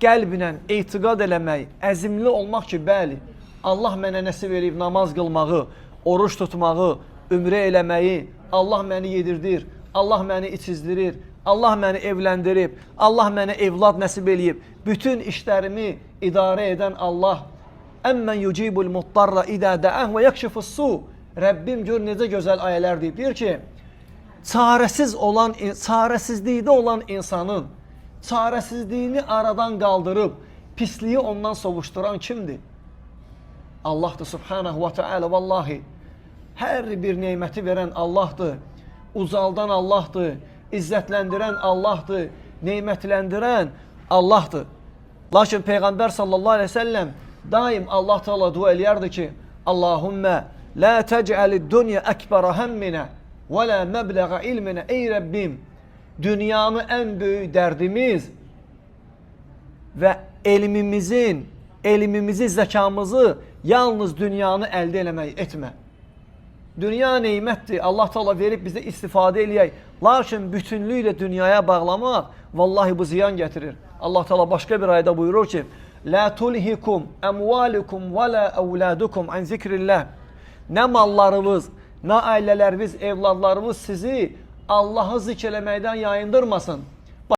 qəlblə etiqad eləmək, əzimli olmaq ki, bəli, Allah mənə nəsib eləyib namaz qılmağı, oruç tutmağı, ümrə eləməyi, Allah məni yedirdir, Allah məni içizdirir, Allah məni evləndirib, Allah mənə evlad nəsib eləyib, bütün işlərimi idarə edən Allah. Əmmən yucibul muttarra idə dəəh və yəkşifus su. Rəbbim gör necə gözəl ayələr deyib. Deyir ki, çarəsizlikdə olan insanın çarəsizliyini aradan qaldırıb, pisliyi ondan sovuşduran kimdir? Allahdır subhanahu və teala. Vallahi, hər bir neyməti verən Allahdır, uzaldan Allahdır, izzətləndirən Allahdır, neymətləndirən Allahdır. Lakin Peyğəmbər sallallahu aleyhi ve sellem daim Allah Teala dua eləyərdi ki, Allahümmə la tec'alid dünya ekbera hemminə və la məbləğə ilminə. Ey Rəbbim, dünyanı ən böyük dərdimiz və elmimizi, zəkamızı yalnız dünyanı əldə eləmək etmə. Dünya neymətdir, Allah Teala verib bizə istifadə eləyək. Lakin bütünlüklə dünyaya bağlamaq, vallahi bu ziyan gətirir. Allah Teala başqa bir ayda buyurur ki, La tulhikum əmvalukum və la əvladukum an zikrillah. Nə mallarınız, nə ailələriniz, evladlarınız sizi Allah'ı zikr eləməkdən yayındırmasın.